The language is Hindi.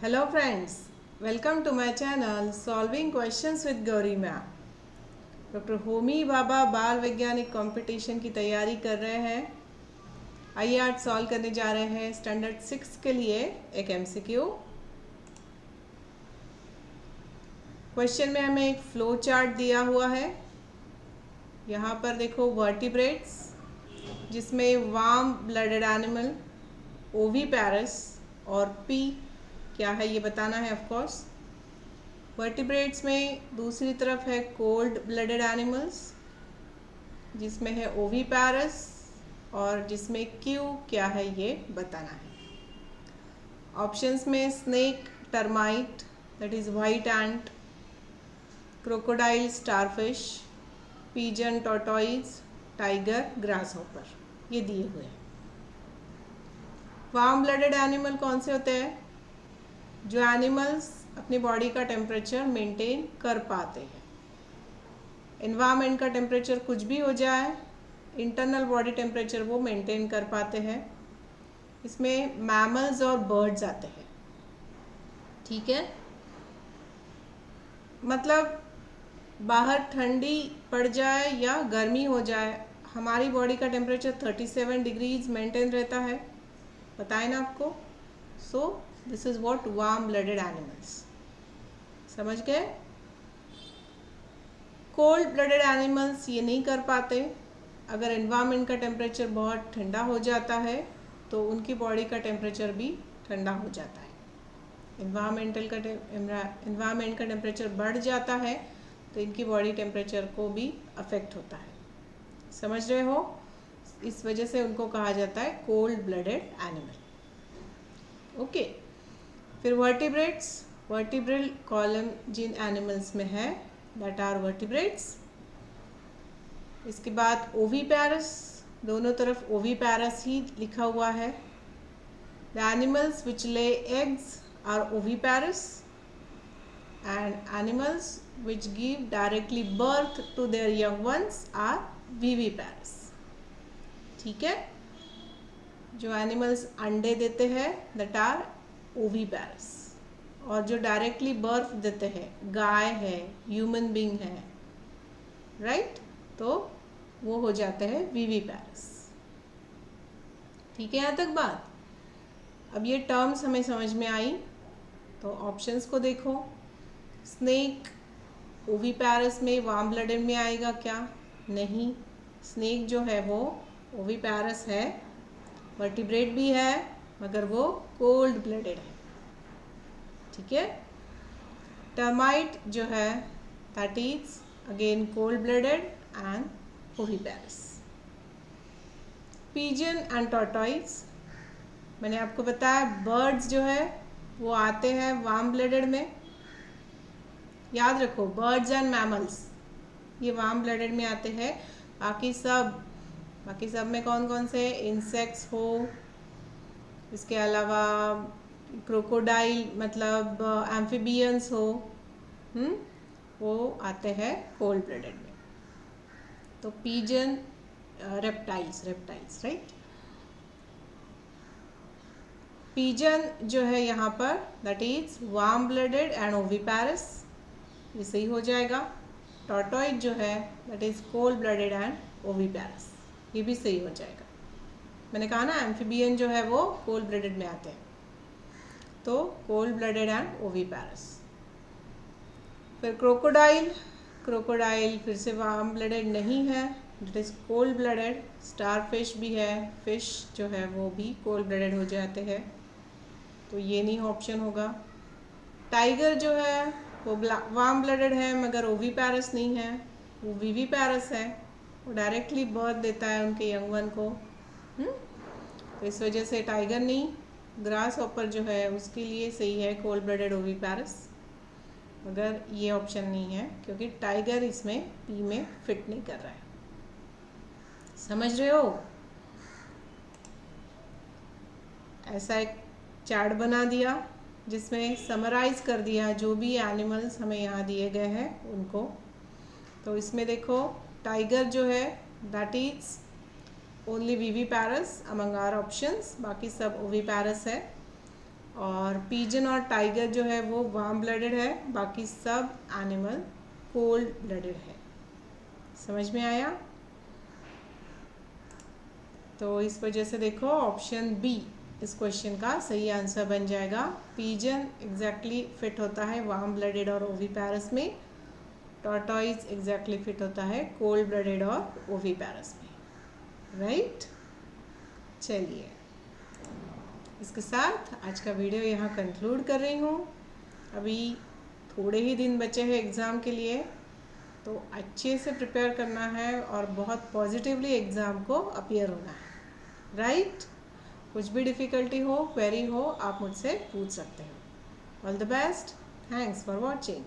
Hello friends, welcome to my channel Solving Questions with Gauri Ma'am। Doctor Homi Bhabha बाल वैज्ञानिक कंपटीशन की तैयारी कर रहे हैं। आइए आज सॉल्व करने जा रहे हैं स्टैंडर्ड 6 के लिए एक एमसीक्यू। क्वेश्चन में हमें एक फ्लो चार्ट दिया हुआ है। यहाँ पर देखो वर्टिब्रेट्स जिसमें वार्म ब्लडेड एनिमल, ओवीपैरस और पी क्या है ये बताना है ऑफ कोर्स। वर्टिब्रेट्स में दूसरी तरफ है कोल्ड ब्लडेड एनिमल्स जिसमें है ओवीपैरस और जिसमें क्यू क्या है ये बताना है। ऑप्शंस में snake, termite that is white ant, crocodile starfish, pigeon tortoise, tiger grasshopper ये दिए हुए हैं। वार्म ब्लडेड एनिमल कौन से होते हैं? जो एनिमल्स अपनी बॉडी का टेम्परेचर मेंटेन कर पाते हैं। एनवायरनमेंट का टेम्परेचर कुछ भी हो जाए, इंटरनल बॉडी टेम्परेचर वो मेंटेन कर पाते हैं। इसमें मैमल्स और बर्ड्स आते हैं। ठीक है, मतलब बाहर ठंडी पड़ जाए या गर्मी हो जाए, हमारी बॉडी का टेम्परेचर 37 डिग्रीज मेंटेन रहता है, बताए ना आपको। So this is what warm blooded animals. समझ गए? कोल्ड ब्लडेड एनिमल्स ये नहीं कर पाते। अगर एनवायरनमेंट का टेम्परेचर बहुत ठंडा हो जाता है तो उनकी बॉडी का टेम्परेचर भी ठंडा हो जाता है। एनवायरनमेंट का टेम्परेचर बढ़ जाता है तो इनकी बॉडी टेम्परेचर को भी अफेक्ट होता है। समझ रहे हो? इस वजह से उनको कहा जाता है कोल्ड ब्लडेड एनिमल। ओके, फिर वर्टिब्रेट्स, वर्टिब्रल कॉलम जिन एनिमल्स में है दैट आर वर्टिब्रेट्स। इसके बाद ओवीपैरस, दोनों तरफ ओवीपैरस ही लिखा हुआ है। The animals which lay eggs are oviparous and animals which give directly birth to their young ones are viviparous. ठीक है, जो एनिमल्स अंडे देते हैं दैट आर ओवीपैरस, और जो डायरेक्टली बर्थ देते हैं, गाय है, ह्यूमन बीइंग है, राइट, तो वो हो जाते हैं विविपैरस। ठीक है, यहाँ तक बात। अब ये टर्म्स हमें समझ में आई तो ऑप्शंस को देखो। स्नेक ओवीपैरस में वार्म ब्लडेड में आएगा क्या? नहीं, स्नेक जो है वो ओवीपैरस है, वर्टिब्रेट भी है मगर वो कोल्ड ब्लडेड है। ठीक है, टर्माइट जो है that is again cold blooded and ओवीपैरस। Pigeon and tortoise, मैंने आपको बताया बर्ड्स जो है वो आते हैं वार्म ब्लडेड में। याद रखो, बर्ड्स एंड मैमल्स ये वार्म ब्लडेड में आते हैं। बाकी सब में कौन कौन से? इंसेक्ट्स हो, इसके अलावा क्रोकोडाइल मतलब एम्फीबियंस हो, वो आते हैं कोल्ड ब्लडेड में। तो पिजन, रेप्टाइल्स राइट। पिजन जो है यहाँ पर that is warm blooded and ओवीपैरस, ये सही हो जाएगा। टॉर्टोइड जो है that is cold blooded and ओवीपैरस, ये भी सही हो जाएगा। मैंने कहा ना एम्फीबियन जो है वो कोल्ड ब्लडेड में आते हैं, तो कोल्ड ब्लडेड एंड ओवीपैरस। फिर क्रोकोडाइल फिर से वार्म ब्लडेड नहीं है, it is cold blooded. Starfish भी है, फिश जो है वो भी कोल्ड ब्लडेड हो जाते हैं, तो ये नहीं ऑप्शन होगा। टाइगर जो है वो वार्म ब्लडेड है मगर ओवीपैरस नहीं है, वो विविपैरस है, वो डायरेक्टली बर्थ देता है उनके यंग वन को। तो इस वजह से टाइगर नहीं। ग्रास हॉपर जो है उसके लिए सही है कोल्ड ब्लडेड ओवीपैरस, मगर ये ऑप्शन नहीं है क्योंकि टाइगर इसमें पी में फिट नहीं कर रहा है। समझ रहे हो? ऐसा एक चार्ट बना दिया जिसमें समराइज कर दिया जो भी एनिमल्स हमें यहाँ दिए गए हैं उनको। तो इसमें देखो टाइगर जो है that is only viviparous among our options, बाकी सब ओवीपैरस है। और पीजन और टाइगर जो है वो वार्म ब्लडेड है, बाकी सब एनिमल कोल्ड ब्लडेड है। समझ में आया? तो इस वजह से देखो ऑप्शन बी इस क्वेश्चन का सही आंसर बन जाएगा। पीजन एग्जैक्टली फिट होता है वार्म ब्लडेड और ओवीपैरस में, टॉर्टॉइज एग्जैक्टली फिट होता है कोल्ड ब्लडेड और ओवीपैरस में, राइट? चलिए, इसके साथ आज का वीडियो यहाँ कंक्लूड कर रही हूँ। अभी थोड़े ही दिन बचे हैं एग्ज़ाम के लिए, तो अच्छे से प्रिपेयर करना है और बहुत पॉजिटिवली एग्ज़ाम को अपीयर होना है, राइट? कुछ भी डिफ़िकल्टी हो, क्वेरी हो, आप मुझसे पूछ सकते हो। All the best, thanks for watching.